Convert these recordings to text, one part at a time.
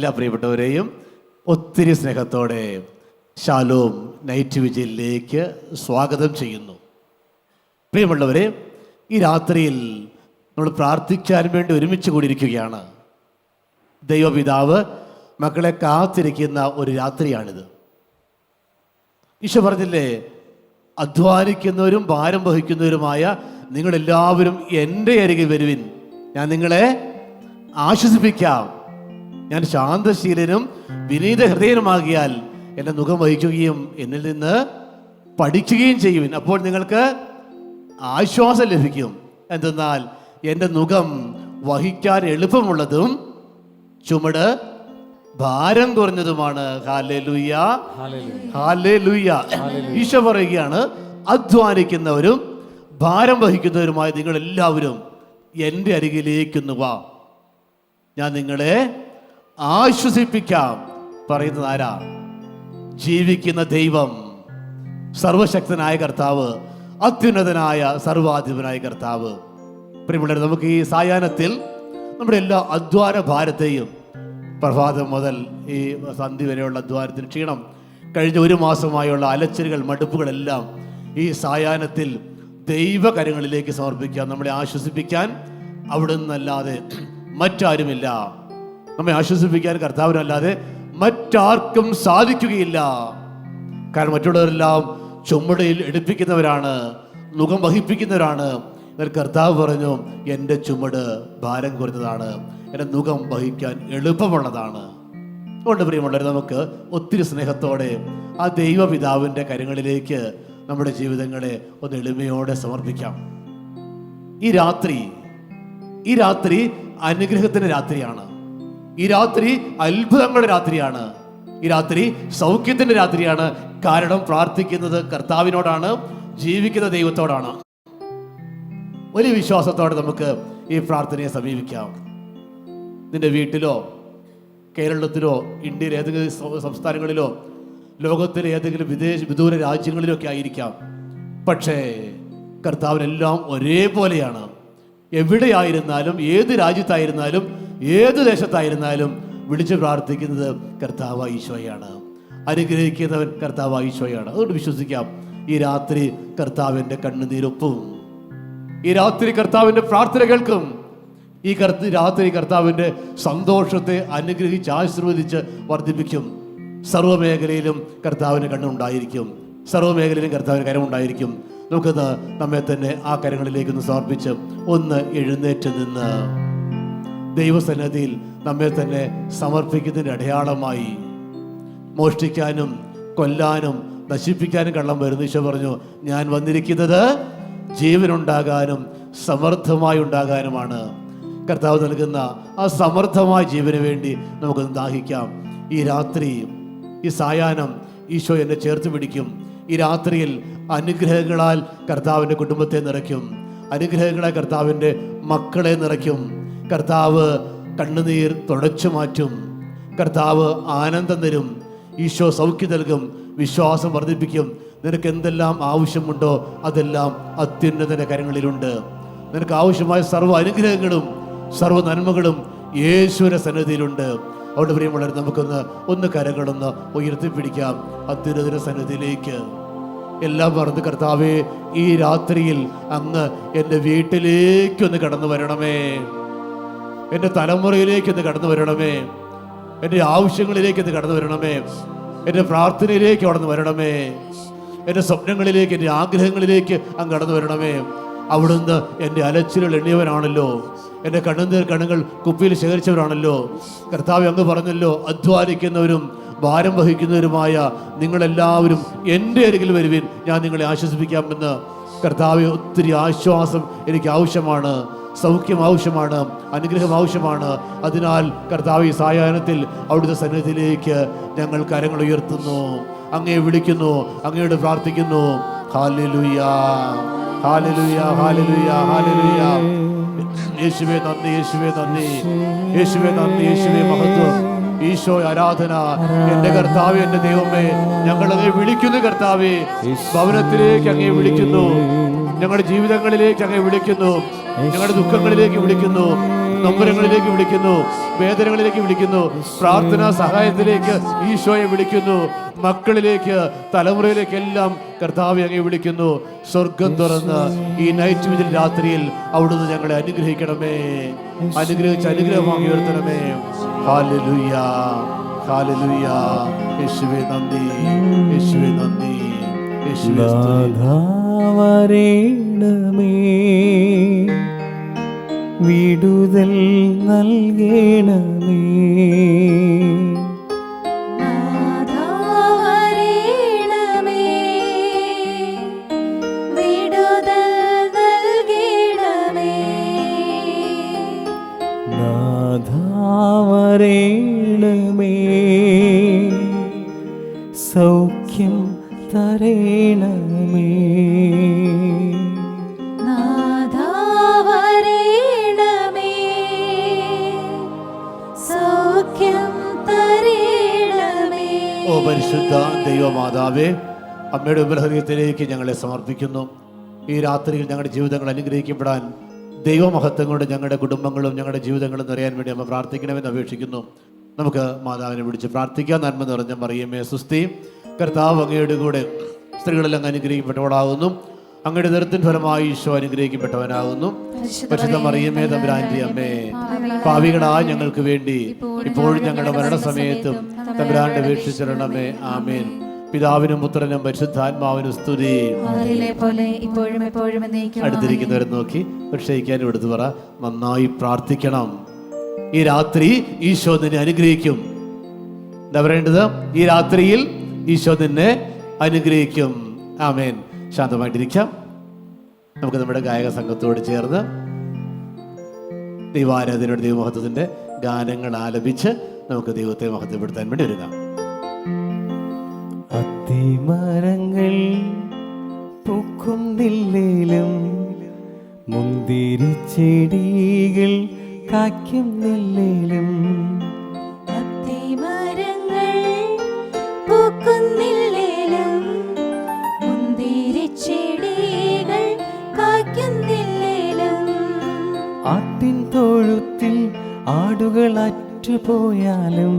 എല്ലാ പ്രിയപ്പെട്ടവരെയും ഒത്തിരി സ്നേഹത്തോടെ ഷാലോം നൈറ്റ് വിജിലിലേക്ക് സ്വാഗതം ചെയ്യുന്നു. പ്രിയമുള്ളവരെ, ഈ രാത്രിയിൽ നമ്മൾ പ്രാർത്ഥിക്കാൻ വേണ്ടി ഒരുമിച്ച് കൂടിയിരിക്കുകയാണ്. ദൈവപിതാവ് മക്കളെ കാത്തിരിക്കുന്ന ഒരു രാത്രിയാണിത്. ഈശോ പറഞ്ഞില്ലേ, അധ്വാനിക്കുന്നവരും ഭാരം വഹിക്കുന്നവരുമായ നിങ്ങളെല്ലാവരും എൻ്റെ അരികിൽ വരുവിൻ, ഞാൻ നിങ്ങളെ ആശ്വസിപ്പിക്കാം. ഞാൻ ശാന്തശീലനും വിനീത ഹൃദയനുമാകിയാൽ എൻ്റെ മുഖം വഹിക്കുകയും എന്നിൽ നിന്ന് പഠിക്കുകയും ചെയ്യുവിൻ, അപ്പോൾ നിങ്ങൾക്ക് ആശ്വാസം ലഭിക്കും. എന്തെന്നാൽ എൻ്റെ മുഖം വഹിക്കാൻ എളുപ്പമുള്ളതും ചുമട് ഭാരം കുറഞ്ഞതുമാണ്. ഹല്ലേലൂയ, ഹല്ലേലൂയ. ഈശോ പറയുകയാണ്, അധ്വാനിക്കുന്നവരും ഭാരം വഹിക്കുന്നവരുമായ നിങ്ങളെല്ലാവരും എൻ്റെ അരികിലേക്കൊന്ന് വാ, ഞാൻ നിങ്ങളെ ആശ്വസിപ്പിക്കാം. പറയുന്നത് ആരാ? ജീവിക്കുന്ന ദൈവം, സർവശക്തനായ കർത്താവ്, അത്യുന്നതനായ സർവാധിപനായ കർത്താവ്. പ്രിയമുള്ളവരെ, നമുക്ക് ഈ സായാഹ്നത്തിൽ നമ്മുടെ എല്ലാ അധ്വാന ഭാരത്തെയും, പ്രഭാതം മുതൽ ഈ സന്ധ്യ വരെയുള്ള അധ്വാനത്തിന് ക്ഷീണം, കഴിഞ്ഞ ഒരു മാസമായുള്ള അലച്ചിലുകൾ, മടുപ്പുകളെല്ലാം ഈ സായാഹ്നത്തിൽ ദൈവകരങ്ങളിലേക്ക് സമർപ്പിക്കാം. നമ്മളെ ആശ്വസിപ്പിക്കാൻ അവിടെ നിന്നല്ലാതെ മറ്റാരുമില്ല. നമ്മെ ആശ്വസിപ്പിക്കാൻ കർത്താവിനല്ലാതെ മറ്റാർക്കും സാധിക്കുകയില്ല. കാരണം മറ്റുള്ളവരെല്ലാം ചുമടയിൽ എടുപ്പിക്കുന്നവരാണ്, മുഖം വഹിപ്പിക്കുന്നവരാണ്. എന്നാൽ കർത്താവ് പറഞ്ഞു, എൻ്റെ ചുമട് ഭാരം കുറഞ്ഞതാണ്, എൻ്റെ മുഖം വഹിക്കാൻ എളുപ്പമുള്ളതാണ്. അതുകൊണ്ട് പ്രിയമുള്ളവർ, നമുക്ക് ഒത്തിരി സ്നേഹത്തോടെ ആ ദൈവപിതാവിൻ്റെ കരങ്ങളിലേക്ക് നമ്മുടെ ജീവിതങ്ങളെ ഒന്ന് എളിമയോടെ സമർപ്പിക്കാം. ഈ രാത്രി അനുഗ്രഹത്തിൻ്റെ രാത്രിയാണ്. ഈ രാത്രി അത്ഭുതങ്ങളുടെ രാത്രിയാണ്. ഈ രാത്രി സൗഖ്യത്തിൻ്റെ രാത്രിയാണ്. കാരണം പ്രാർത്ഥിക്കുന്നത് കർത്താവിനോടാണ്, ജീവിക്കുന്ന ദൈവത്തോടാണ്. വലിയ വിശ്വാസത്തോടെ നമുക്ക് ഈ പ്രാർത്ഥനയെ സമീപിക്കാം. നിന്റെ വീട്ടിലോ, കേരളത്തിലോ, ഇന്ത്യയിലെ ഏതെങ്കിലും സംസ്ഥാനങ്ങളിലോ, ലോകത്തിലെ ഏതെങ്കിലും വിദൂര രാജ്യങ്ങളിലോ ഒക്കെ ആയിരിക്കാം. പക്ഷേ കർത്താവിനെല്ലാം ഒരേപോലെയാണ്. എവിടെയായിരുന്നാലും, ഏത് രാജ്യത്തായിരുന്നാലും, ഏത് ദേശത്തായിരുന്നാലും വിളിച്ച് പ്രാർത്ഥിക്കുന്നത് കർത്താവ് ഈശോയാണ്. അനുഗ്രഹിക്കുന്നവൻ കർത്താവ് ഈശോയാണ്. അതുകൊണ്ട് വിശ്വസിക്കാം, ഈ രാത്രി കർത്താവിൻ്റെ കണ്ണുനീരൊപ്പും, ഈ രാത്രി കർത്താവിൻ്റെ പ്രാർത്ഥന കേൾക്കും. ഈ രാത്രി കർത്താവിൻ്റെ സന്തോഷത്തെ അനുഗ്രഹിച്ച് ആശീർവദിച്ച് വർദ്ധിപ്പിക്കും. സർവ്വമേഖലയിലും കർത്താവിന് കണ്ണുണ്ടായിരിക്കും, സർവ്വമേഖലയിലും കർത്താവിന് കരമുണ്ടായിരിക്കും. നമുക്കത് നമ്മെ തന്നെ ആ കരങ്ങളിലേക്കൊന്ന് സമർപ്പിച്ച് ഒന്ന് എഴുന്നേറ്റ് നിന്ന് ദൈവസന്നിധിയിൽ നമ്മെ തന്നെ സമർപ്പിക്കുന്നതിൻ്റെ അടയാളമായി, മോഷ്ടിക്കാനും കൊല്ലാനും നശിപ്പിക്കാനും കള്ളം വരുന്നു. ഈശോ പറഞ്ഞു, ഞാൻ വന്നിരിക്കുന്നത് ജീവനുണ്ടാകാനും സമൃദ്ധമായി ഉണ്ടാകാനുമാണ്. കർത്താവ് നൽകുന്ന ആ സമൃദ്ധമായ ജീവന് വേണ്ടി നമുക്കൊന്ന് ദാഹിക്കാം. ഈ രാത്രി, ഈ സായാഹ്നം ഈശോ എന്നെ ചേർത്ത് പിടിക്കും. ഈ രാത്രിയിൽ അനുഗ്രഹങ്ങളാൽ കർത്താവിൻ്റെ കുടുംബത്തെ നിറയ്ക്കും, അനുഗ്രഹങ്ങളാൽ കർത്താവിൻ്റെ മക്കളെ നിറയ്ക്കും. കർത്താവ് കണ്ണുനീർ തുടച്ചു മാറ്റും, കർത്താവ് ആനന്ദം തരും, ഈശോ സൗഖ്യം നൽകും, വിശ്വാസം വർദ്ധിപ്പിക്കും. നിനക്ക് എന്തെല്ലാം ആവശ്യമുണ്ടോ അതെല്ലാം അത്യുന്നതന്റെ കരങ്ങളിലുണ്ട്. നിനക്ക് ആവശ്യമായ സർവ്വ അനുഗ്രഹങ്ങളും സർവ്വ നന്മകളും യേശുവിന്റെ സന്നിധിയിലുണ്ട്. അവിടെ പ്രിയമുള്ളവർ, നമുക്കൊന്ന് കരങ്ങളൊന്ന് ഉയർത്തിപ്പിടിക്കാം അത്യുന്നതന്റെ സന്നിധിയിലേക്ക്. എല്ലാം പറഞ്ഞ്, കർത്താവേ, ഈ രാത്രിയിൽ അങ്ങ് എൻ്റെ വീട്ടിലേക്കൊന്ന് കടന്നു വരണമേ, എൻ്റെ തലമുറയിലേക്കൊന്ന് കടന്നു വരണമേ, എൻ്റെ ആവശ്യങ്ങളിലേക്കൊന്ന് കടന്നു വരണമേ, എൻ്റെ പ്രാർത്ഥനയിലേക്ക് കടന്നു വരണമേ, എൻ്റെ സ്വപ്നങ്ങളിലേക്ക്, എൻ്റെ ആഗ്രഹങ്ങളിലേക്ക് അങ്ങ് കടന്നു വരണമേ. അവിടുന്ന് എൻ്റെ അലച്ചിലുകൾ എണ്ണിയവനാണല്ലോ, എൻ്റെ കണ്ണുകൾ കുപ്പിയിൽ ശേഖരിച്ചവരാണല്ലോ. കർത്താവ് അങ്ങ് പറഞ്ഞല്ലോ, അധ്വാനിക്കുന്നവരും ഭാരം വഹിക്കുന്നവരുമായ നിങ്ങളെല്ലാവരും എൻ്റെ അരികിൽ വരുവിൻ, ഞാൻ നിങ്ങളെ ആശ്വസിപ്പിക്കാമെന്ന്. കർത്താവ്, ഒത്തിരി ആശ്വാസം എനിക്ക് ആവശ്യമാണ്, സൗഖ്യം ആവശ്യമാണ്, അനുഗ്രഹം ആവശ്യമാണ്. അതിനാൽ കർത്താവ്, ഈ സായാഹ്നത്തിൽ അവിടുത്തെ സന്നിധിയിലേക്ക് ഞങ്ങൾ കരങ്ങൾ ഉയർത്തുന്നു, അങ്ങയെ വിളിക്കുന്നു, അങ്ങയോട് പ്രാർത്ഥിക്കുന്നു. Hallelujah, hallelujah, hallelujah, hallelujah. യേശുവേ നന്ദി, യേശുവേ നന്ദി, യേശുവേ നന്ദി, യേശുവേ മഹത്വം, ഈശോ ആരാധന. എന്റെ കർത്താവേ, എന്റെ ദൈവമേ, ഞങ്ങൾ അങ്ങയെ വിളിക്കുന്നു. കർത്താവേ, ഭവനത്തിലേക്ക് അങ്ങയെ വിളിക്കുന്നു, ഞങ്ങളുടെ ജീവിതങ്ങളിലേക്ക് അങ്ങയെ വിളിക്കുന്നു, ഞങ്ങളുടെ ദുഃഖങ്ങളിലേക്ക് വിളിക്കുന്നു. നൊമ്പരങ്ങളിലേക്ക് വിളിക്കുന്നു, വേദനകളിലേക്ക് വിളിക്കുന്നു, പ്രാർത്ഥനാ സഹായത്തിലേക്ക് ഈശോയെ വിളിക്കുന്നു, മക്കളിലേക്ക്, തലമുറയിലേക്ക് എല്ലാം കർത്താവെ അങ്ങേ വിളിക്കുന്നു. സ്വർഗം തുറന്ന് ഈ നൈറ്റ് വിജിൽ രാത്രിയിൽ അവിടുന്ന് ഞങ്ങളെ അനുഗ്രഹിക്കണമേ, അനുഗ്രഹിച്ച് അനുഗ്രഹമായി ഉയർത്തണമേ. Hallelujah, hallelujah. യേശുവേ നന്ദി, യേശുവേ നന്ദി, യേശുവേ വരേണമേ, വിടുതൽ നൽകണമേ. വരേണമേ, സൗഖ്യം തരേണമേ. വരേണമേ, സൗഖ്യം തരേണമേ. ഓ പരിശുദ്ധ ദൈവമാതാവേ, അമ്മയുടെ ഉപഹൃദയത്തിലേക്ക് ഞങ്ങളെ സമർപ്പിക്കുന്നു. ഈ രാത്രിയിൽ ഞങ്ങളുടെ ജീവിതങ്ങൾ അനുഗ്രഹിക്കപ്പെടാൻ ദൈവമഹത്വം കൊണ്ട് ഞങ്ങളുടെ കുടുംബങ്ങളും ഞങ്ങളുടെ ജീവിതങ്ങളും നിറയാൻ വേണ്ടി അമ്മ പ്രാർത്ഥിക്കണമെന്ന് അപേക്ഷിക്കുന്നു. നമുക്ക് മാതാവിനെ വിളിച്ച് പ്രാർത്ഥിക്കാം. നന്മ നിറഞ്ഞ മറിയമേ സുസ്തി, കർത്താവ് അങ്ങയുടെ കൂടെ സ്ത്രീകളെല്ലാം അനുഗ്രഹിക്കപ്പെട്ടവളാകുന്നു, അങ്ങയുടെ ദരത്തിൻ ഫലമായി ഈശോ അനുഗ്രഹിക്കപ്പെട്ടവനാകുന്നു. പരിശുദ്ധ മറിയമേ തമ്പുരാന്റെ അമ്മേ, പാപികളായ ഞങ്ങൾക്ക് വേണ്ടി ഇപ്പോഴും ഞങ്ങളുടെ മരണസമയത്തും തമ്പുരാന്റെ അപേക്ഷിച്ചിരണമേ. ആമേൻ. പിതാവിനും പുത്രനും പരിശുദ്ധാത്മാവിനും സ്തുതി. അടുത്തിരിക്കുന്നവരെ നോക്കി ക്ഷയിക്കാനും എടുത്തു പറ, നന്നായി പ്രാർത്ഥിക്കണം. ഈ രാത്രി ഈശോ നിന്നെ അനുഗ്രഹിക്കും. എന്താ പറയേണ്ടത്? ഈ രാത്രിയിൽ ഈശോ നിന്നെ അനുഗ്രഹിക്കും. ആമേൻ. ശാന്തമായിട്ടിരിക്കാം. നമുക്ക് നമ്മുടെ ഗായക സംഘത്തോട് ചേർന്ന് ദൈവാരാധനയുടെ ദൈവമഹത്വത്തിന്റെ ഗാനങ്ങൾ ആലപിച്ച് നമുക്ക് ദൈവത്തെ മഹത്വപ്പെടുത്താൻ വേണ്ടി ഒരുങ്ങാം. അത്തിമരങ്ങൾ പൂക്കുന്നില്ലേലും, മുന്തിരിച്ചെടികൾ കായ്ക്കുന്നില്ലേലും, അത്തിമരങ്ങൾ പൂക്കുന്നില്ലേലും, മുന്തിരിച്ചെടികൾ കായ്ക്കുന്നില്ലേലും, ആട്ടിൻ തൊഴുത്തിൽ ആടുകൾ അറ്റുപോയാലും,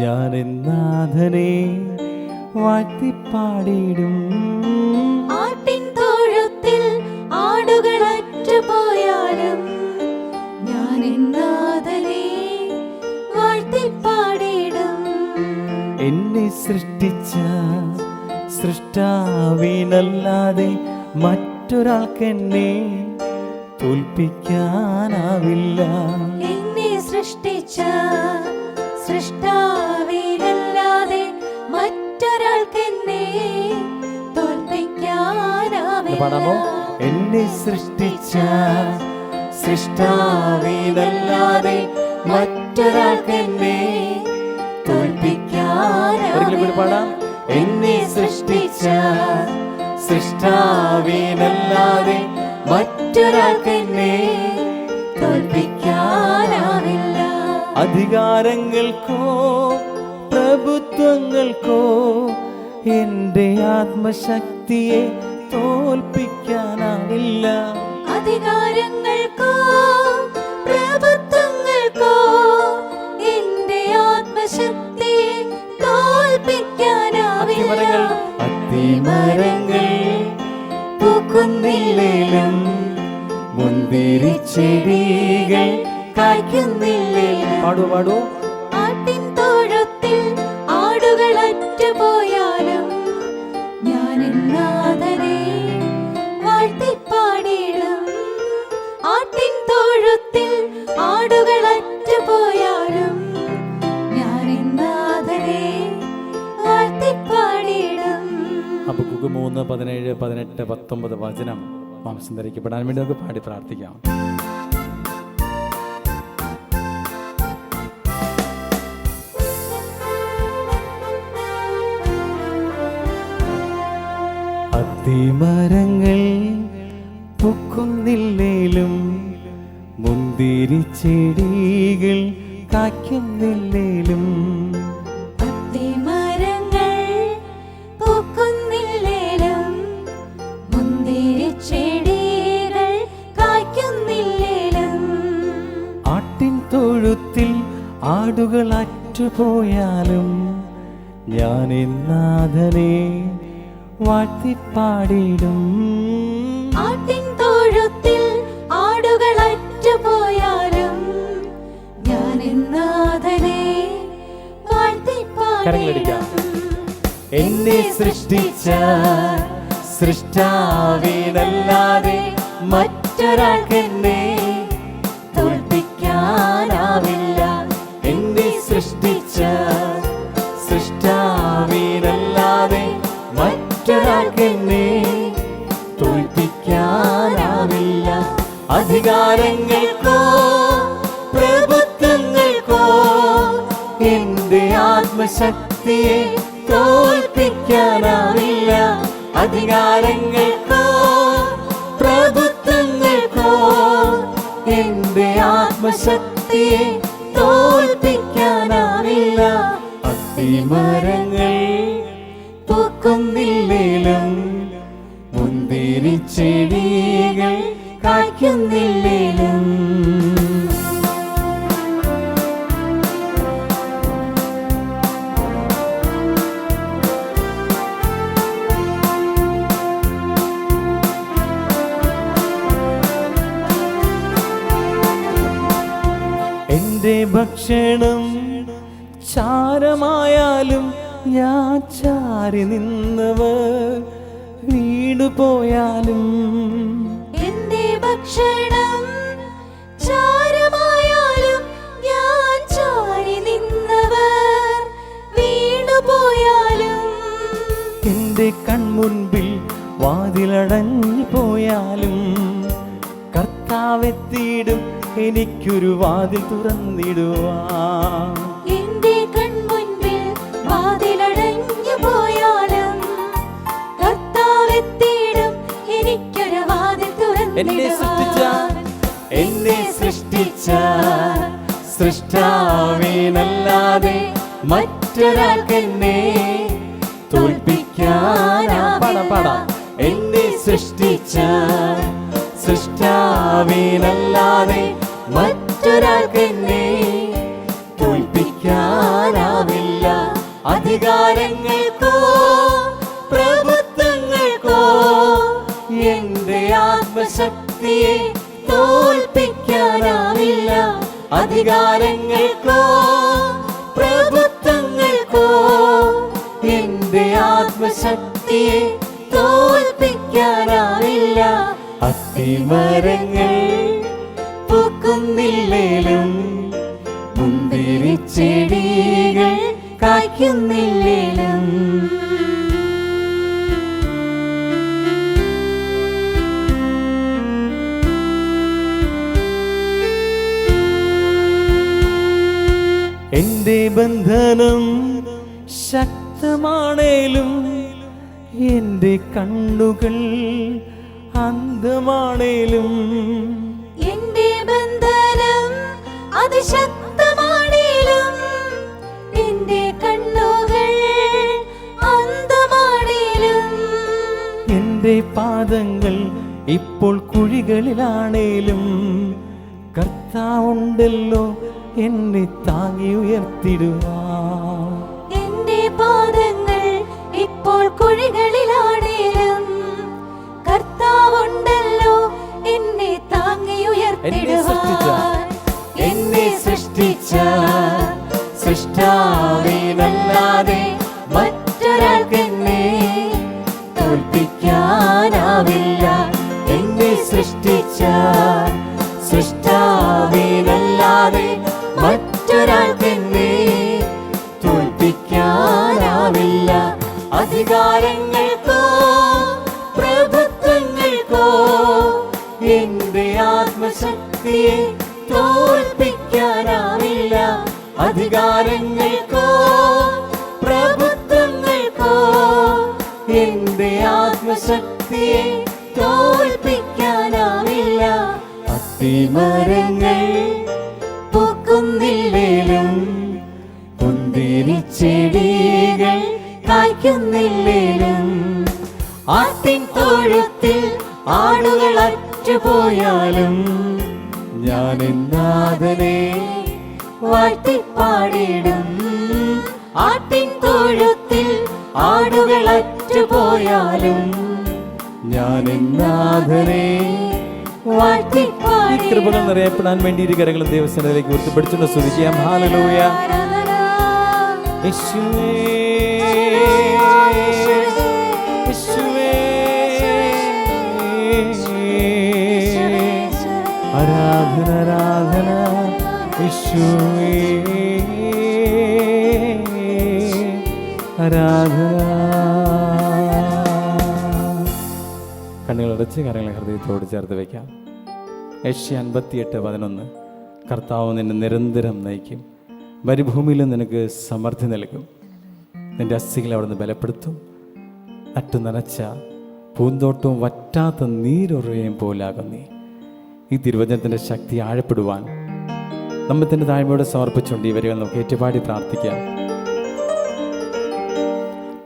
ഞാൻ നാഥനെ വാഴ്ത്തിപ്പാടിടും. ആട്ടിൻ തൊഴുത്തിൽ ആടുകൾ അറ്റുപോയാലും, ഞാൻ നാഥനെ വാഴ്ത്തിപ്പാടിടും. എന്നെ സൃഷ്ടിച്ച സൃഷ്ടാവിനല്ലാതെ മറ്റൊരാൾക്കെന്നെ തോൽപ്പിക്കാനാവില്ല. എന്നെ സൃഷ്ടിച്ച സൃഷ്ടാവിനല്ലാതെ മറ്റൊരാൾക്കെന്നെ തോൽപ്പിക്കാനാവില്ല. എന്നെ സൃഷ്ടിച്ച സൃഷ്ടാവിനല്ലാതെ മറ്റൊരാൾക്കെന്നെ തോൽപ്പിക്കാനാവില്ല. എന്നെ സൃഷ്ടിച്ച സൃഷ്ടാവിനല്ലാതെ മറ്റൊരാൾക്കെന്നെ തോൽപ്പിക്കാനാവില്ല. അധികാരങ്ങൾക്കോ പ്രഭുത്വങ്ങൾക്കോ എൻ്റെ ആത്മശക്തിയെ തോൽപ്പിക്കാനാവില്ല. അധികാരങ്ങൾക്കോ പ്രഭുത്വങ്ങൾക്കോ എൻ്റെ ആത്മശക്തിയെ തോൽപ്പിക്കാനാവില്ല. അത്തിമരങ്ങൾ പൂക്കുന്നില്ലേലും, മുന്തിരിച്ചെടികൾ കായ്ക്കുന്നില്ലേലും. പാടൂ. ആട്ടിൻ തൊഴുത്തിൽ ആടുകൾ അറ്റുപോയാലും, ഞാൻ നാഥനെ വാഴ്ത്തിപ്പാടിടും. ആട്ടിൻ തൊഴുത്തിൽ ആടുകൾ അറ്റുപോയാലും, ഞാൻ നാഥനെ വാഴ്ത്തിപ്പാടിടും. ഹബക്കൂക്ക് 3, 17, 18, 19 വചനം മാംസം ധരിക്കപ്പെടാൻ വേണ്ടി നമുക്ക് പാടി പ്രാർത്ഥിക്കാം. അത്തിമരങ്ങൾ പൂക്കുന്നില്ലേലും, മുന്തിരിച്ചെടികൾ കായ്ക്കുന്നില്ലേലും, അത്തിമരങ്ങൾ പൂക്കുന്നില്ലേലും, മുന്തിരിച്ചെടികൾ കായ്ക്കുന്നില്ലേലും, അറ്റുപോയാലും ഞാൻ നാഥനെ വാഴ്ത്തിപ്പാടിടും. ആട്ടിൻ തൊഴുത്തിൽ ആടുകൾ അറ്റുപോയാലും ഞാൻ നാഥനെ കരങ്ങളടിക്കാം. വാഴ്ത്തിപ്പാടിടും. എന്നെ സൃഷ്ടിച്ച സൃഷ്ടാവിനല്ലാതെ മറ്റൊരാൾക്കെന്നെ തോൽപ്പിക്കാനാവില്ല. എന്നെ സൃഷ്ടിച്ച സൃഷ്ടാവിനല്ലാതെ മറ്റൊരാൾക്കെന്നെ തോൽപ്പിക്കാനാവില്ല. അധികാരങ്ങൾക്കോ പ്രഭുത്വങ്ങൾക്കോ എന്റെ ആത്മശക്തിയെ തോൽപ്പിക്കാനാവില്ല. അധികാരങ്ങൾക്കോ പ്രഭുത്വങ്ങൾക്കോ എന്റെ ആത്മശക്തിയെ തോൽപ്പിക്കാനാവില്ല. അത്തിമരങ്ങൾ പൂക്കുന്നില്ലേലും മുന്തിരിച്ചെടികൾ കായ്ക്കുന്നില്ലേലും എന്റെ ഭക്ഷണം ചാരമായാലും ഞാൻ ചാരി നിന്നവർ വീണുപോയാലും എന്റെ ഭക്ഷണം ചാരമായാലും ഞാൻ ചാരി നിന്നവർ വീണുപോയാലും എന്റെ കൺമുൻപിൽ വാതിലടഞ്ഞു പോയാലും കർത്താവെത്തിയിടും എനിക്കൊരു വാതിൽ തുറന്നിടുവാൻ. എന്റെ കൺമുൻപിൽ വാതിലടഞ്ഞു പോയാലും കർത്താവെത്തിയിടും എനിക്കൊരു വാതിൽ തുറന്നിടുവാൻ. എന്നെ സൃഷ്ടിച്ച സൃഷ്ടാവിനല്ലാതെ മറ്റൊരാൾക്കെന്നെ തോൽപ്പിക്കാനാവില്ല. എന്നെ സൃഷ്ടിച്ച സൃഷ്ടാവിനല്ലാതെ മറ്റൊരാൾക്കെന്നെ തോൽപ്പിക്കാനാവില്ല. അധികാരങ്ങൾക്കോ പ്രഭുത്വങ്ങൾക്കോ എന്റെ ആത്മശക്തിയെ തോൽപ്പിക്കാനാവില്ല. അധികാരങ്ങൾക്കോ പ്രഭുത്വങ്ങൾക്കോ എന്റെ ആത്മശക്തിയെ തോൽപ്പിക്കാനാവില്ല. അത്തിമരങ്ങൾ പൂക്കുന്നില്ലേലും മുന്തിരിച്ചെടികൾ കായ്ക്കുന്നില്ലേലും എന്റെ ബന്ധനം ശക്തമാണേലും എന്റെ കണ്ണുകൾ അന്ധമാണേലും എന്റെ ബന്ധനം അതിശക്തമാണേലും എന്റെ കണ്ണുകൾ അന്ധമാണേലും എന്റെ പാദങ്ങൾ ഇപ്പോൾ കുഴികളിലാണേലും കർത്താവുണ്ടല്ലോ എന്നെ താങ്ങി ഉയർത്തിടുവാൻ. എന്റെ പാദങ്ങൾ ഇപ്പോൾ കുഴികളിലാണേലും കർത്താവുണ്ടല്ലോ എന്നെ താങ്ങി ഉയർത്തിടുവാൻ. എന്നെ സൃഷ്ടിച്ച സൃഷ്ടാവിനല്ലാതെ മറ്റൊരാൾക്കെന്നെ തോൽപ്പിക്കാനാവില്ല. എന്നെ സൃഷ്ടിച്ച സൃഷ്ടാവിനല്ലാതെ മറ്റൊരാൾക്കെന്നെ തോൽപ്പിക്കാനാവില്ല. അധികാരങ്ങൾക്കോ പ്രഭുത്വങ്ങൾക്കോ എന്റെ ആത്മശക്തിയെ തോൽപ്പിക്കാനാവില്ല. അധികാരങ്ങൾക്കോ പ്രഭുത്വങ്ങൾക്കോ എന്റെ ആത്മശക്തിയെ തോൽപ്പിക്കാനാവില്ല. അത്തിമരങ്ങൾ പൂക്കുന്നില്ലേലും മുന്തിരിച്ചെടികൾ കായ്ക്കുന്നില്ലേലും ആട്ടിൻ തൊഴുത്തിൽ ആടുകൾ അറ്റുപോയാലും ഞാൻ നാഥനെ വാഴ്ത്തിപ്പാടിടും. ആട്ടിൻ തൊഴുത്തിൽ ആടുകൾ അറ്റുപോയാലും ഞാൻ നാഥനെ വാഴ്ത്തിപ്പാടിടും. കൃപകൾ നിറയപ്പെടാൻ വേണ്ടി ഇരു കരങ്ങളും ദൈവസന്നിധിയിലേക്ക് ഉയർത്തിപ്പിടിച്ചുകൊണ്ട് സ്തുതിക്കാം. ഹല്ലേലൂയ. യേശുവേ യേശുവേ ആരാധന ആരാധന യേശുവേ ആരാധന. കണ്ണുകളടച്ച് കരങ്ങളെ ഹൃദയത്തോട് ചേർത്ത് വയ്ക്കാം. ഏഷ്യ 58:11. കർത്താവ് നിന്നെ നിരന്തരം നയിക്കും, മരുഭൂമിയിലും നിനക്ക് സമൃദ്ധി നൽകും, നിന്റെ അസ്ഥികളെ അവിടെ നിന്ന് ബലപ്പെടുത്തും. നട്ടു നനച്ച പൂന്തോട്ടവും വറ്റാത്ത നീരുറവയും പോലാകും നീ. ഈ തിരുവചനത്തിൻ്റെ ശക്തി ആഴപ്പെടുവാൻ നമ്മെ തന്നെ താഴ്മയോടെ സമർപ്പിച്ചുകൊണ്ട് ഈ വരികൾ നമുക്ക് ഏറ്റുപാടി പ്രാർത്ഥിക്കാം.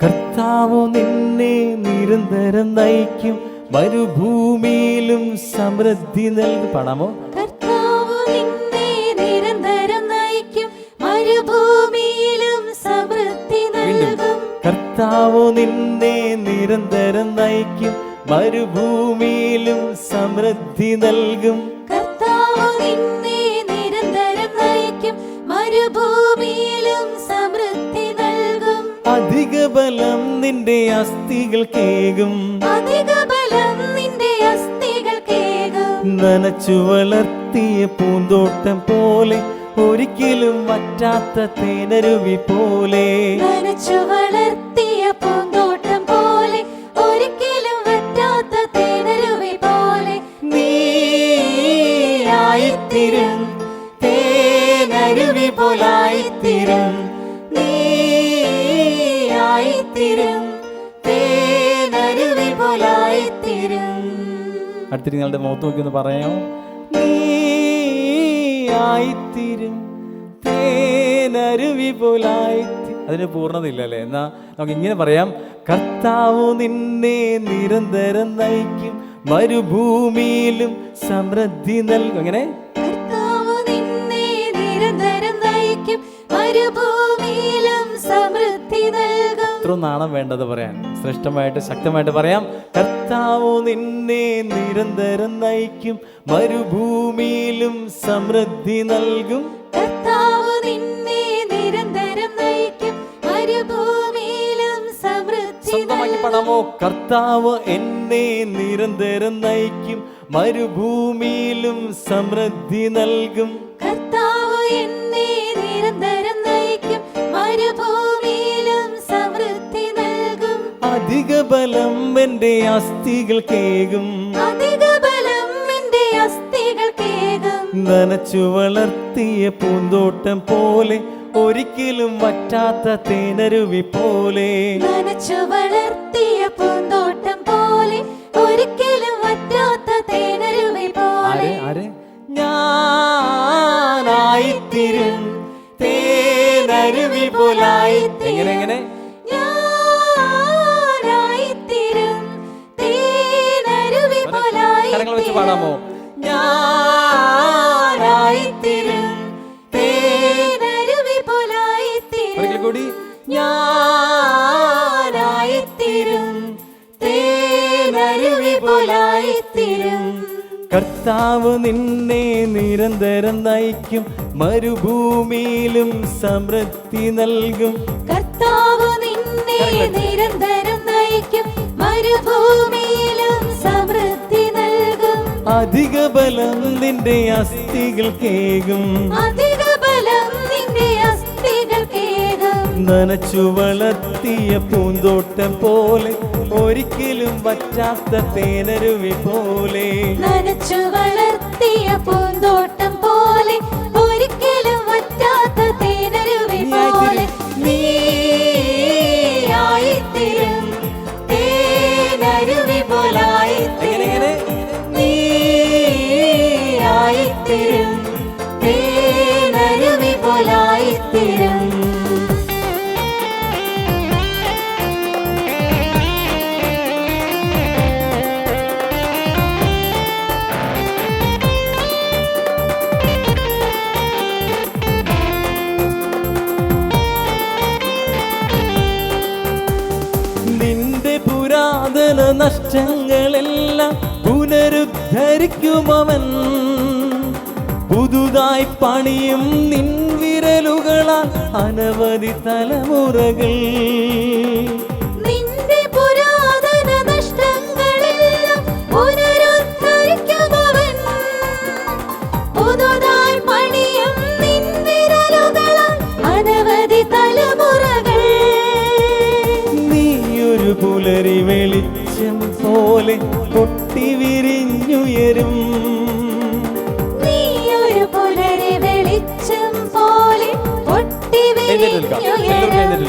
കർത്താവ് നിന്നെ നിരന്തരം നയിക്കും, മരുഭൂമിയിലും സമൃദ്ധി നൽകും. പാടാമോ? കർത്താവ് നിന്നെ നിരന്തരം നയിക്കും, മരുഭൂമിയിലും സമൃദ്ധി നൽകും. കർത്താവ് നിന്നെ നിരന്തരം നയിക്കും, മരുഭൂമിയിലും സമൃദ്ധി നൽകും. കർത്താവ് നിന്നെ നിരന്തരം നയിക്കും, മരുഭൂമിയിലും സമൃദ്ധി നൽകും. അധിക ബലം നിന്റെ അസ്ഥികൾക്കേകും, അധിക ബലം നിന്റെ അസ്ഥികൾക്കേകും. നനച്ചു വളർത്തിയ പൂന്തോട്ടം പോലെ, ഒരിക്കലും വറ്റാത്ത തേനരുവി പോലെ. നനച്ചു വളർത്തിയ പൂന്തോട്ടം പോലെ, ഒരിക്കലും വറ്റാത്ത തേനരുവി പോലെ. നീയായിത്തീരും, തേനരുവി പോലായിത്തീരും. നീയായിത്തീരും, തേനരുവി പോലായിത്തീരും. അടുത്തിരി നിങ്ങളുടെ മുഖത്ത് നോക്കി ഒന്ന് പറയാമോ? നീയായിത്തീരും, തേനരുവി പോലായിത്തീരും. അതിന് പൂർണ്ണതയില്ല അല്ലേ? എന്നാ നമുക്ക് ഇങ്ങനെ പറയാം. കർത്താവ് നിന്നെ നിരന്തരം നയിക്കും, മരുഭൂമിയിലും സമൃദ്ധി നൽകും. അങ്ങനെ കർത്താവ് നിന്നെ നിരന്തരം നയിക്കും, മരുഭൂമിയിലും സമൃദ്ധി നൽകും. ഇത്ര നാണം വേണ്ടത് പറയാൻ. ശ്രേഷ്ഠമായിട്ട് ശക്തമായിട്ട് പറയാം. കർത്താവ് നിന്നെ നിരന്തരം നയിക്കും, മരുഭൂമിയിലും സമൃദ്ധി നൽകും. കർത്താവ് നിന്നെ നിരന്തരം നയിക്കും, മരുഭൂമിയിലും സമൃദ്ധി സ്വന്തമാക്കി പണമോ? കർത്താവ് എന്നെ നിരന്തരം നയിക്കും, മരുഭൂമിയിലും സമൃദ്ധി നൽകും. കർത്താവ് എന്നെ നിരന്തരം നയിക്കും, മരുഭൂമിയിലും സമൃദ്ധി നൽകും. അധിക ബലം എന്റെ അസ്ഥികൾക്കേകും, അധിക ബലം എന്റെ അസ്ഥികൾക്കേകും. നനച്ചു വളർത്തിയ പൂന്തോട്ടം പോലെ, ഒരിക്കലും വറ്റാത്ത തേനരുവി പോലെ. നനച്ചു വളർത്തിയ പൂന്തോട്ടം പോലെ, ഒരിക്കലും വറ്റാത്ത തേനരുവി പോലെ. ഞാനായിത്തീരും, തേനരുവി പോലായിത്തീരും. എങ്ങനെ ഞാനായിത്തീരും, തേനരുവി പോലായിത്തീരും. കരങ്ങൾ വെച്ച് പാടാമോ? ഞാനായിത്തീരും, തേനരുവി പോലായിത്തീരും. ഒരിക്കൽ കൂടി. ഞാനായിത്തീരും, തേനരുവി പോലായിത്തീരും. കർത്താവ് നിന്നെ നിരന്തരം നയിക്കും, മരുഭൂമിയിലും സമൃദ്ധി നൽകും. കർത്താവ് നിന്നെ നിരന്തരം നയിക്കും, മരുഭൂമിയിലും സമൃദ്ധി നൽകും. അധിക ബലം നിന്റെ അസ്ഥികൾക്കേകും, അധിക ബലം നിന്റെ അസ്ഥികൾക്കേകും. നനച്ചു വളർത്തിയ പൂന്തോട്ടം പോലെ, ഒരിക്കലും വറ്റാത്ത തേനരുവി പോലെ. നനച്ചു വളർത്തിയ പൂന്തോട്ടം പോലെ, ഒരിക്കലും വറ്റാത്ത തേനരുവി പോലെ. നീയായിത്തീരും, തേനരുവി പോലായിത്തീരും. നീയായിത്തീരും, തേനരുവി പോലായിത്തീരും. നഷ്ടങ്ങളെല്ലാം പുനരുദ്ധരിക്കുമവൻ. പുതുതായി പണിയും നിൻ വിരലുകളാൽ അനവധി തലമുറകൾ. നിന്റെ പുരാതന നഷ്ടങ്ങളെല്ലാം പുനരുദ്ധരിക്കുമവൻ. പുതുതായി പണിയും നിൻ വിരലുകളാൽ അനവധി തലമുറകൾ. നീയൊരു പുലരി വെളിച്ചം പോലെ പൊട്ടി വിരിഞ്ഞുയരും. നീയൊരു പുലരി വെളിച്ചം പോലെ പൊട്ടി വിരിഞ്ഞുയരും.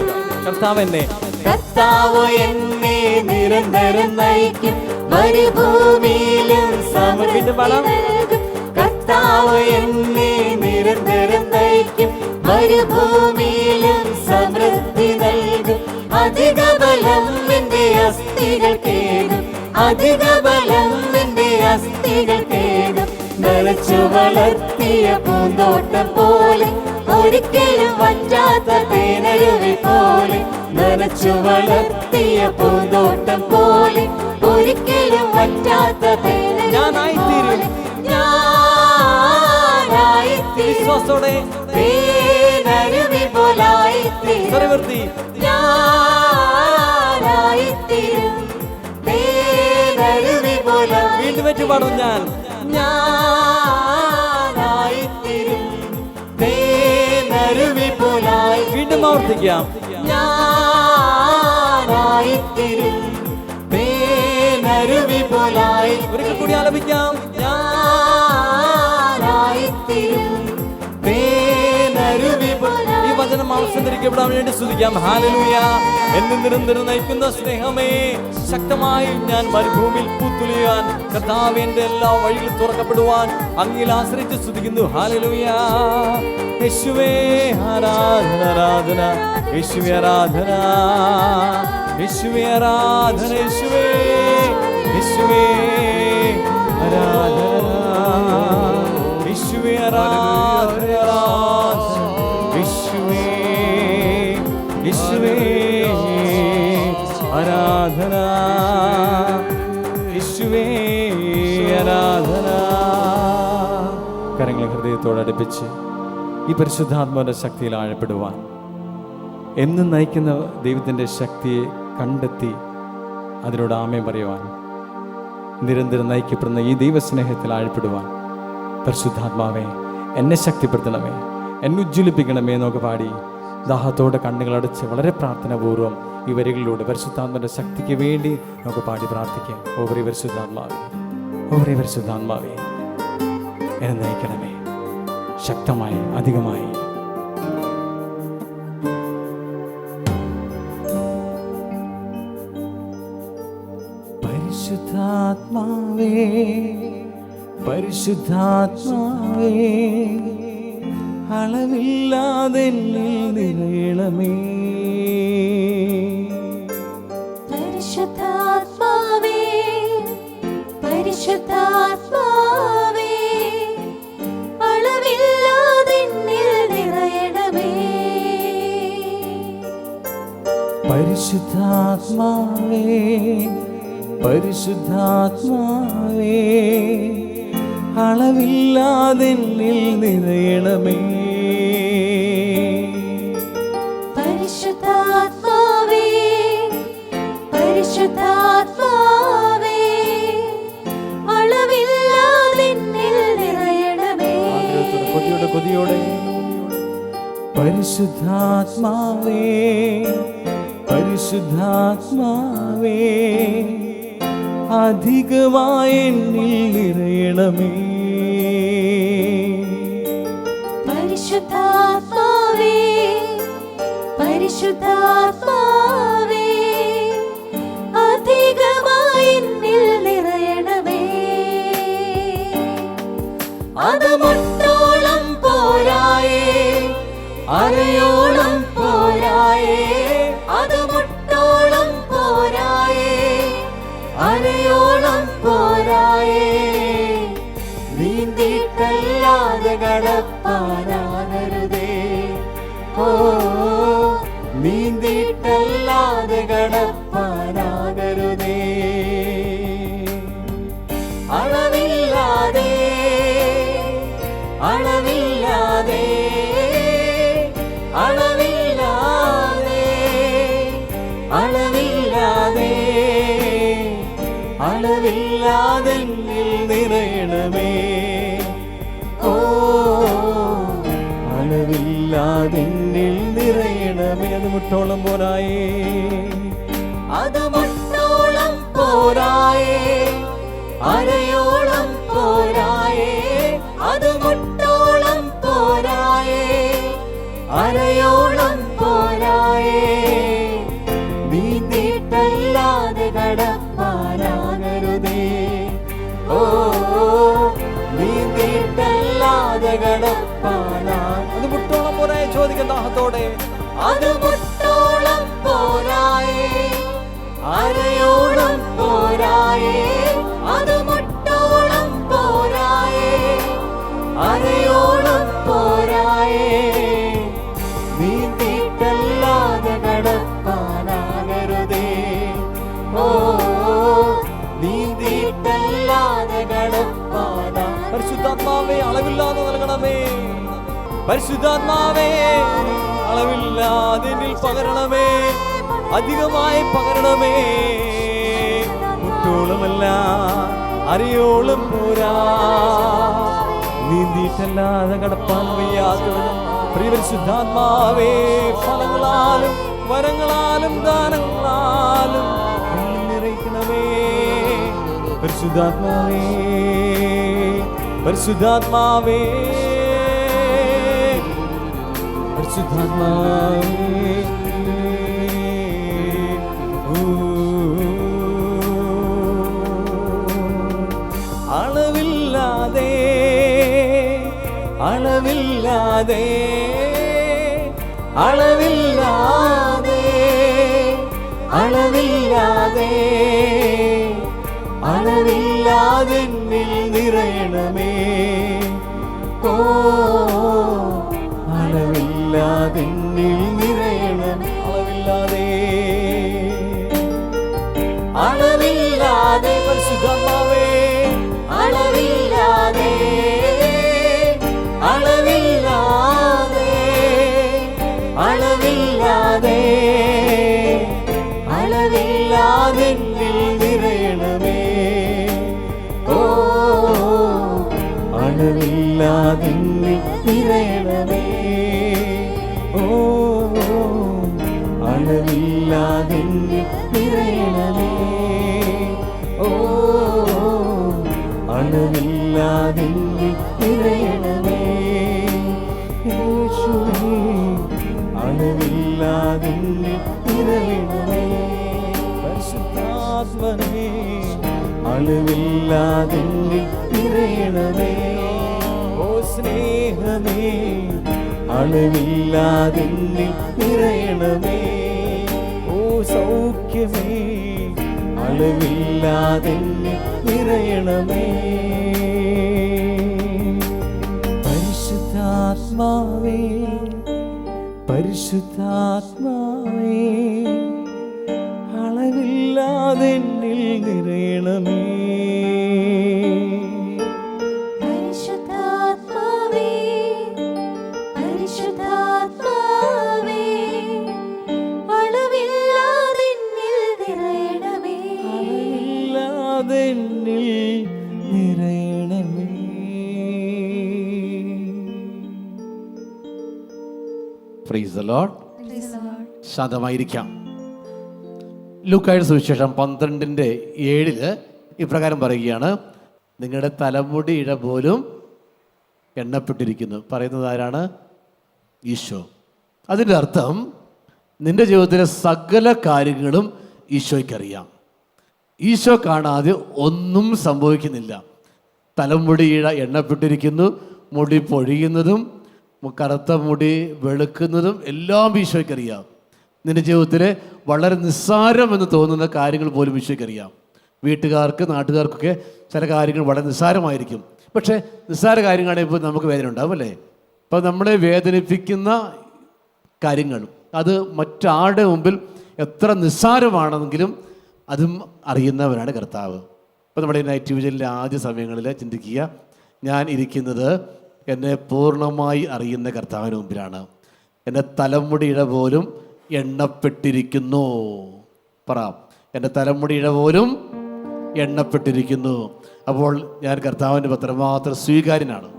കർത്താവ് എന്നെ നിരന്തരം നയിക്കും, മരുഭൂമിയിലും സമൃദ്ധി നൽകും. കർത്താവ് എന്നെ നിരന്തരം നയിക്കും, മരുഭൂമിയിലും സമൃദ്ധി നൽകും. അധിക ബലം എന്റെ അസ്ഥികൾക്കേകും, അധിക ബലം എന്റെ അസ്ഥികൾക്കേകും. നനച്ചു വളർത്തിയ പൂന്തോട്ടം പോലെ, ഒരിക്കലും വറ്റാത്ത തേനരുവി പോലെ. നനച്ചു വളർത്തിയ പൂന്തോട്ടം പോലെ, ഒരിക്കലും വറ്റാത്ത തേനരുവി പോലെ. വിശ്വാസത്തോടെ തേനരുവി പോലായിത്തീരും. ഞാനായിത്തീരും തേനരുവി പോലായി. വീണ്ടും വെച്ച് പാടും. ഞാനായിത്തീരും തേനരുവി പോലായി. വീണ്ടും ആവർത്തിക്കാം. ഞാനായിത്തീരും തേനരുവി പോലായി. ഒരിക്കൽ കൂടി ആലപിക്കാം. ഞാനായിത്തീരും തേനരുവി പോലായി. ഈ വചനം ആവശ്യപ്പെടാൻ വേണ്ടി സ്തുതിക്കാം. ഹല്ലേലൂയ. എന്നെ നിരന്തരം നയിക്കുന്ന സ്നേഹമേ, ശക്തമായി ഞാൻ മരുഭൂമിയിൽ പൂത്തുലിയാൻ, കർത്താവേ എന്റെ എല്ലാ വഴികളും തുറക്കപ്പെടുവാൻ അങ്ങിൽ ആശ്രയിച്ച് സ്തുതിക്കുന്നു. ഹല്ലേലൂയ. യേശുവേ ആരാധന, ആരാധന യേശുവേ, ആരാധന യേശുവേ, ആരാധന യേശുവേ, യേശുവേ ആരാധന, യേശുവേ ആരാധന, യേശുവേ, യേശുവേ ആരാധന, യേശുവേ ആരാധന. കരങ്ങളെ ഹൃദയത്തോട് അടുപ്പിച്ച് ഈ പരിശുദ്ധാത്മാവിൻ്റെ ശക്തിയിൽ ആഴപ്പെടുവാൻ, എന്നും നയിക്കുന്ന ദൈവത്തിൻ്റെ ശക്തിയെ കണ്ടെത്തി അതിനോട് ആമേൻ പറയുവാൻ, നിരന്തരം നയിക്കപ്പെടുന്ന ഈ ദൈവസ്നേഹത്തിൽ ആഴപ്പെടുവാൻ പരിശുദ്ധാത്മാവേ എന്നെ ശക്തിപ്പെടുത്തണമേ, എന്നെ ഉജ്ജ്വലിപ്പിക്കണമേ എന്നൊക്കെ പാടി ദാഹത്തോടെ കണ്ണുകളടച്ച് വളരെ പ്രാർത്ഥനാപൂർവ്വം ഈ വരികളിലൂടെ പരിശുദ്ധാത്മാവിൻ്റെ ശക്തിക്ക് വേണ്ടി നമുക്ക് പാടി പ്രാർത്ഥിക്കാം. ഓരേ പരിശുദ്ധാത്മാവേ, ഓരേ പരിശുദ്ധാത്മാവേ എന്നെ നയിക്കണമേ ശക്തമായി, അധികമായി. പരിശുദ്ധാത്മാവേ, പരിശുദ്ധാത്മാവേ അളവില്ലാതെ നിറയണമേ. പരിശുദ്ധാത്മാവേ, പരിശുദ്ധാത്മാവേ അളവില്ലാതെ നിറയണമേ. പരിശുദ്ധാത്മാവേ, പരിശുദ്ധാത്മാവേ അളവില്ലാതെ നിറയണമേ. പരിശുദ്ധാത്മാവേ, പരിശുദ്ധാത്മാവേ അളവില്ലാതെ നിറയണമേ. കൊതിയോടെ, കൊതിയോടെ. പരിശുദ്ധാത്മാവേ, പരിശുദ്ധാത്മാവേ അധികമായി എന്നിൽ നിറയണമേ. പരിശുദ്ധാത്മാവേ, പരിശുദ്ധാത്മാവേ അധികമായി എന്നിൽ നിറയണമേ. അത് മുട്ടോളം പോരായേ, അരയോളം പോരായേ. അത് മുട്ടോളം പോരായേ, അരയോളം പോരായേ. നീന്തിട്ടല്ലാതെ കടപ്പാനാകരുതേ. ഓ, നീന്തിട്ടല്ലാതെ കടപ്പാനാകരുതേ. അളവില്ലാതെന്നിൽ നിറയണമേ. ഓ അളവില്ലാതെന്നിൽ നിറയണമേ. അത് മുട്ടോളം പോരായേ, അത് മുട്ടോളം പോരായേ, അരയോളം പോരായേ. അത് മുട്ടോളം പോരായേ, അരയോളം പോരായേ. നീന്തിയിട്ടല്ലാതെ കടപ്പാനാകരുതേ. ഓ നീന്തിയിട്ടല്ലാതെ കടപ്പാനാ. അത് മുട്ടോളം പോരായ ചോദിക്കുന്ന ദാഹത്തോടെ. അത് മുട്ടോളം പോരായേ, അരയോളം പോരായേ. അത് മുട്ടോളം പോരായേ, അരയോളം പോരായേ. നീന്തിയിട്ടല്ലാതെ കടപ്പാനാകരുതേ. ഓ നീന്തിയിട്ടല്ലാതെ കടപ്പാനാ. പരിശുദ്ധാത്മാവേ അളവില്ലാതെ നൽകണമേ. പരിശുദ്ധാത്മാവേ അളവില്ലാതെ എന്നിൽ പകരണമേ, അധികമായി പകരണമേ. മുട്ടോളമല്ല അരയോളം പോരാ, നീന്തിയിട്ടല്ലാതെ കടപ്പാൻ വയ്യാത്തവനും പ്രിയ പരിശുദ്ധാത്മാവേ, ഫലങ്ങളാലും വരങ്ങളാലും ദാനങ്ങളാലും എന്നെ നിറയ്ക്കണമേ. പരിശുദ്ധാത്മാവേ, പരിശുദ്ധാത്മാവേ, പരിശുദ്ധാത്മാവേ. അളവില്ലാതെ അളവില്ലാതെ അളവില്ലാതെ അളവില്ലാതെ അളവില്ലാതെന്നിൽ നിറയണമേ. ഓ അളവില്ലാതെന്നിൽ നിറയണമേ. അളവില്ലാതെ അളവില്ലാതെ പരിശുദ്ധാത്മാവേ, അളവില്ലാതെ അളവില്ലാതെ അളവില്ലാതെ അളവില്ലാതെന്നിൽ നിറയണമേ. ഓ അളവില്ലാതെന്നിൽ നിറയണമേ. ഓ അളവില്ലാതെന്നിൽ നിറയണമേ. ഓ അളവില്ലാതെന്നിൽ നിറയണമേ. യേശുവേ അളവില്ലാതെന്നിൽ നിറയണമേ. പരിശുദ്ധാത്മനേ അളവില്ലാതെന്നിൽ നിറയണമേ. ഓ സ്നേഹമേ അളവില്ലാതെന്നിൽ നിറയണമേ. ഓ സൗഖ്യമേ അളവില്ലാതെന്നിൽ നിറയണമേ. പരിശുദ്ധാത്മാവേ, പരിശുദ്ധാത്മാവേ അളവില്ലാതെന്നിൽ നിറയണമേ. പരിശുദ്ധാത്മാവേ, പരിശുദ്ധാത്മാവേ അളവില്ലാതെന്നിൽ നിറയണമേ. അളവില്ലാതെന്നിൽ നിറയണമേ. Praise the lord. ശാന്തമായിരിക്കാം. ലൂക്കായുടെ സുവിശേഷം 12:7 ഇപ്രകാരം പറയുകയാണ്, നിങ്ങളുടെ തലമുടി ഇഴ പോലും എണ്ണപ്പെട്ടിരിക്കുന്നു. പറയുന്നത് ആരാണ്? ഈശോ. അതിൻ്റെ അർത്ഥം നിന്റെ ജീവിതത്തിലെ സകല കാര്യങ്ങളും ഈശോയ്ക്കറിയാം. ഈശോ കാണാതെ ഒന്നും സംഭവിക്കുന്നില്ല. തലമുടി ഇഴ എണ്ണപ്പെട്ടിരിക്കുന്നു, മുടി പൊഴിയുന്നതും കറുത്ത മുടി വെളുക്കുന്നതും എല്ലാം ഈശോയ്ക്കറിയാം. നിന്റെ ജീവിതത്തിലെ വളരെ നിസ്സാരമെന്ന് തോന്നുന്ന കാര്യങ്ങൾ പോലും ഈശോയ്ക്കറിയാം. വീട്ടുകാർക്ക് നാട്ടുകാർക്കൊക്കെ ചില കാര്യങ്ങൾ വളരെ നിസ്സാരമായിരിക്കും. പക്ഷേ നിസ്സാര കാര്യങ്ങളാണെങ്കിൽ നമുക്ക് വേദന ഉണ്ടാവും അല്ലേ? അപ്പോൾ നമ്മളെ വേദനിപ്പിക്കുന്ന കാര്യങ്ങൾ അത് മറ്റാളുടെ മുമ്പിൽ എത്ര നിസ്സാരമാണെങ്കിലും അതും അറിയുന്നവനാണ് കർത്താവ്. ഇപ്പോൾ നമ്മുടെ നൈറ്റ് വിഷനിലെ ആദ്യ സമയങ്ങളിൽ ചിന്തിക്കുക, ഞാൻ ഇരിക്കുന്നത് എന്നെ പൂർണ്ണമായി അറിയുന്ന കർത്താവിന് മുമ്പിലാണ്. എൻ്റെ തലമുടിയിഴ പോലും എണ്ണപ്പെട്ടിരിക്കുന്നു. പറ, എൻ്റെ തലമുടിയിഴ പോലും എണ്ണപ്പെട്ടിരിക്കുന്നു. അപ്പോൾ ഞാൻ കർത്താവിൻ്റെ പത്രമാത്രം സ്വീകാര്യനാണ്.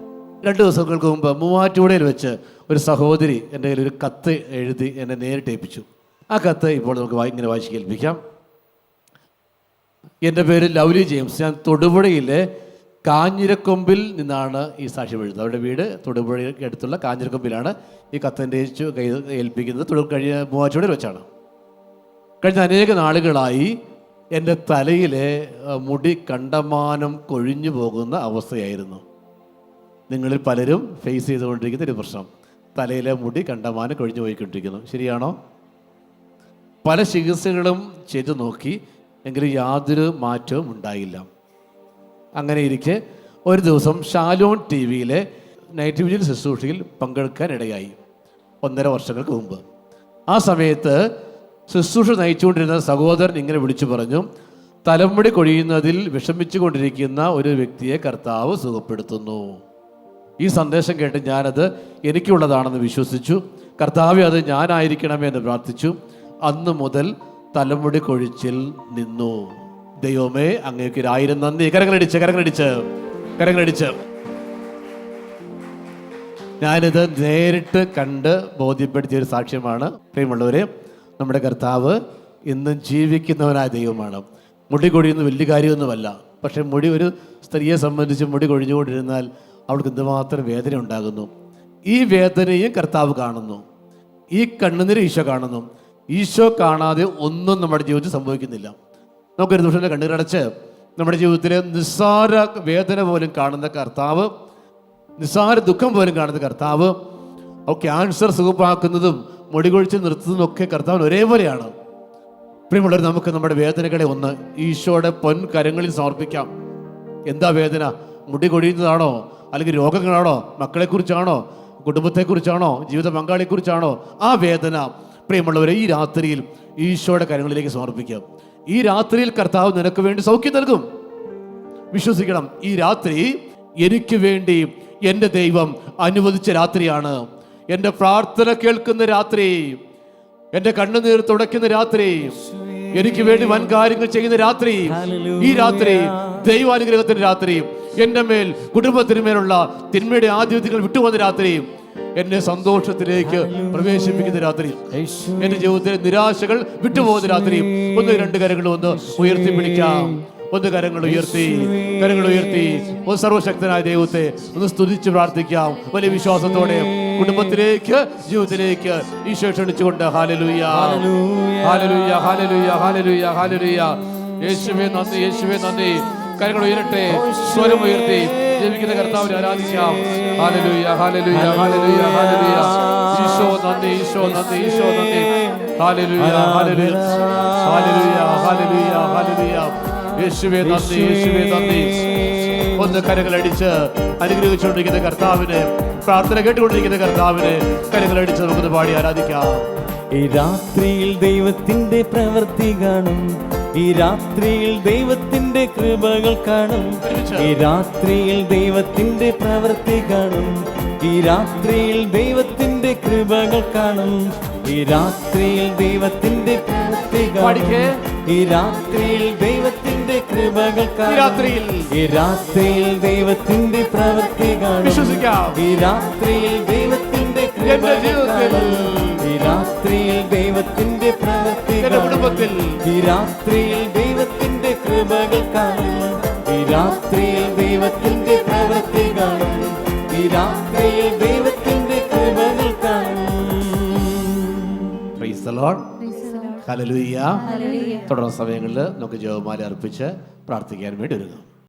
2 ദിവസങ്ങൾക്ക് മുമ്പ് മൂവാറ്റുപുഴയിൽ വെച്ച് ഒരു സഹോദരി എൻ്റെ കയ്യിൽ ഒരു കത്ത് എഴുതി എന്നെ നേരിട്ട് ഏൽപ്പിച്ചു. ആ കത്ത് ഇപ്പോൾ നമുക്ക് ഇങ്ങനെ വായിച്ച് കേൾപ്പിക്കാം. എൻ്റെ പേര് ലൗലി ജെയിംസ്. ഞാൻ തൊടുപുഴയിലെ കാഞ്ഞിരക്കൊമ്പിൽ നിന്നാണ് ഈ സാക്ഷ്യം എഴുതുന്നത്. അവരുടെ വീട് തൊടുപുഴയ്ക്ക് അടുത്തുള്ള കാഞ്ഞിരക്കൊമ്പിലാണ്. ഈ കത്തിൻ്റെ ഏൽപ്പിക്കുന്നത് മൂവാറ്റുപുഴയിൽ വെച്ചാണ്. കഴിഞ്ഞ അനേക നാളുകളായി എൻ്റെ തലയിലെ മുടി കണ്ടമാനം കൊഴിഞ്ഞു പോകുന്ന അവസ്ഥയായിരുന്നു. നിങ്ങളിൽ പലരും ഫേസ് ചെയ്തുകൊണ്ടിരിക്കുന്ന ഒരു പ്രശ്നം, തലയിലെ മുടി കണ്ടമാനം കൊഴിഞ്ഞു പോയിക്കൊണ്ടിരിക്കുന്നു. ശരിയാണോ? പല ചികിത്സകളും ചെയ്തു നോക്കി, എങ്കിലും യാതൊരു മാറ്റവും ഉണ്ടായില്ല. അങ്ങനെ ഇരിക്കെ ഒരു ദിവസം ഷാലോൺ ടി വിയിലെ നൈറ്റ് വിജിൽ ശുശ്രൂഷയിൽ പങ്കെടുക്കാനിടയായി 1.5 വർഷങ്ങൾക്ക് മുമ്പ്. ആ സമയത്ത് ശുശ്രൂഷ നയിച്ചുകൊണ്ടിരുന്ന സഹോദരൻ ഇങ്ങനെ വിളിച്ചു പറഞ്ഞു, തലമുടി കൊഴിയുന്നതിൽ വിഷമിച്ചു കൊണ്ടിരിക്കുന്ന ഒരു വ്യക്തിയെ കർത്താവ് സുഖപ്പെടുത്തുന്നു. ഈ സന്ദേശം കേട്ട് ഞാനത് എനിക്കുള്ളതാണെന്ന് വിശ്വസിച്ചു. കർത്താവെ അത് ഞാനായിരിക്കണമേ എന്ന് പ്രാർത്ഥിച്ചു. അന്ന് മുതൽ തലമുടി കൊഴിച്ചിൽ നിന്നു. ദൈവമേ, അങ്ങേക്ക് 1000 നന്ദി. കരങ്ങളടിച്ച് ഞാനിത് നേരിട്ട് കണ്ട് ബോധ്യപ്പെടുത്തിയൊരു സാക്ഷ്യമാണ്. പ്രിയമുള്ളവരെ, നമ്മുടെ കർത്താവ് ഇന്നും ജീവിക്കുന്നവനായ ദൈവമാണ്. മുടി കൊഴിയുന്ന വലിയ കാര്യമൊന്നുമല്ല. പക്ഷേ മുടി, ഒരു സ്ത്രീയെ സംബന്ധിച്ച് മുടി കൊഴിഞ്ഞുകൊണ്ടിരുന്നാൽ അവൾക്ക് എന്തുമാത്രം വേദന ഉണ്ടാകുന്നു. ഈ വേദനയും കർത്താവ് കാണുന്നു. ഈ കണ്ണുനീര് ഈശോ കാണുന്നു. ഈശോ കാണാതെ ഒന്നും നമ്മുടെ ജീവിതത്തിൽ സംഭവിക്കുന്നില്ല. നമുക്കൊരു നിമിഷം കണ്ണുകളടച്ച് നമ്മുടെ ജീവിതത്തിലെ നിസ്സാര വേദന പോലും കാണുന്ന കർത്താവ്, നിസ്സാര ദുഃഖം പോലും കാണുന്ന കർത്താവ്, ക്യാൻസർ സുഖമാക്കുന്നതും മുടികൊഴിച്ച് നിർത്തുന്നതും ഒക്കെ കർത്താവിന് ഒരേപോലെയാണ്. പ്രിയമുള്ളവർ, നമുക്ക് നമ്മുടെ വേദനകളെ ഒന്ന് ഈശോയുടെ പൊൻകരങ്ങളിൽ സമർപ്പിക്കാം. എന്താ വേദന? മുടി കൊഴിയുന്നതാണോ? അല്ലെങ്കിൽ രോഗങ്ങളാണോ? മക്കളെക്കുറിച്ചാണോ? കുടുംബത്തെക്കുറിച്ചാണോ? ജീവിത പങ്കാളിയെക്കുറിച്ചാണോ? ആ വേദന പ്രിയമുള്ളവരെ ഈ രാത്രിയിൽ ഈശോയുടെ കരങ്ങളിലേക്ക് സമർപ്പിക്കാം. ഈ രാത്രിയിൽ കർത്താവ് നിനക്ക് വേണ്ടി സൗഖ്യം നൽകും. വിശ്വസിക്കണം. ഈ രാത്രി എനിക്ക് വേണ്ടി എൻ്റെ ദൈവം അനുവദിച്ച രാത്രിയാണ്. എൻ്റെ പ്രാർത്ഥന കേൾക്കുന്ന രാത്രി, എൻ്റെ കണ്ണുനീർ തുടയ്ക്കുന്ന രാത്രി, എനിക്ക് വേണ്ടി വൻ കാര്യങ്ങൾ ചെയ്യുന്ന രാത്രി, ഈ രാത്രി ദൈവാനുഗ്രഹത്തിന്റെ രാത്രി, എൻ്റെ മേൽ കുടുംബത്തിന് മേലുള്ള തിന്മയുടെ ആധിപത്യങ്ങൾ വിട്ടുവന്ന രാത്രി, എന്നെ സന്തോഷത്തിലേക്ക് പ്രവേശിപ്പിക്കുന്ന രാത്രി, എന്റെ ജീവിതത്തിലെ നിരാശകൾ വിട്ടുപോകുന്ന രാത്രി. 1-2 കരങ്ങളും ഒന്ന് ഉയർത്തി പിടിക്കാം. 1 കരങ്ങൾ ഉയർത്തി ഒന്ന് സർവശക്തനായ ദൈവത്തെ ഒന്ന് സ്തുതിച്ച് പ്രാർത്ഥിക്കാം. വലിയ വിശ്വാസത്തോടെ കുടുംബത്തിലേക്ക്, ജീവിതത്തിലേക്ക് ഈശോ ക്ഷണിച്ചുകൊണ്ട് hallelujah, hallelujah, hallelujah, hallelujah, hallelujah. യേശുവേ നന്ദി, യേശുവേ നന്ദി. കരങ്ങൾ ഉയരട്ടെ, സ്വരം ഉയർത്തി ജീവിക്കുന്ന കർത്താവിനെ ആരാധിക്കാം. ഹല്ലേലൂയ, ഹല്ലേലൂയ, ഹല്ലേലൂയ, ഹല്ലേലൂയ. ഈശോ നന്ദി, ഈശോ നന്ദി, ഈശോ നന്ദി. ഹല്ലേലൂയ, ഹല്ലേലൂയ, ഹല്ലേലൂയ, ഹല്ലേലൂയ, ഹല്ലേലൂയ. യേശുവേ നന്ദി, യേശുവേ നന്ദി. ഒന്ന് കരങ്ങളടിച്ച് അനുഗ്രഹിച്ചുകൊണ്ടിരിക്കുന്ന കർത്താവിനെ, പ്രാർത്ഥന കേട്ടുകൊണ്ടിരിക്കുന്ന കർത്താവിനെ കരങ്ങളടിച്ച് നമുക്കൊന്ന് പാടി ആരാധിക്കാം. ഈ രാത്രിയിൽ ദൈവത്തിന്റെ പ്രവൃത്തി കാണും, ഈ രാത്രിയിൽ ദൈവത്തിന്റെ കൃപകൾ കാണും, ഈ രാത്രിയിൽ ദൈവത്തിന്റെ പ്രവൃത്തി കാണും, ഈ രാത്രിയിൽ ദൈവത്തിന്റെ കൃപകൾ കാണും, ഈ രാത്രിയിൽ ദൈവത്തിന്റെ പ്രവൃത്തി കാണും, ഈ രാത്രിയിൽ ദൈവത്തിന്റെ കൃപകൾ കാണും, ഈ രാത്രിയിൽ ദൈവത്തിന്റെ പ്രവൃത്തി കാണും, ഈ രാത്രിയിൽ ദൈവത്തിന്റെ കൃപകൾ കാണും, ഈ രാത്രിയിൽ ദൈവത്തിന്റെ പ്രവൃത്തി കാണും, ഈ രാത്രിയിൽ ദൈവത്തിന്റെ കൃപകൾ കാണും, ഈ രാത്രിയിൽ ദൈവത്തിന്റെ പ്രവൃത്തി കാണും, ഈ രാത്രിയിൽ ദൈവത്തിന്റെ കൃപകൾ കാണും. Price the Lord. ഹല്ലേലൂയ. തുടർന്ന സമയങ്ങളിൽ നമുക്ക് ജപമാല അർപ്പിച്ച് പ്രാർത്ഥിക്കാൻ വേണ്ടി ഒരുങ്ങാം.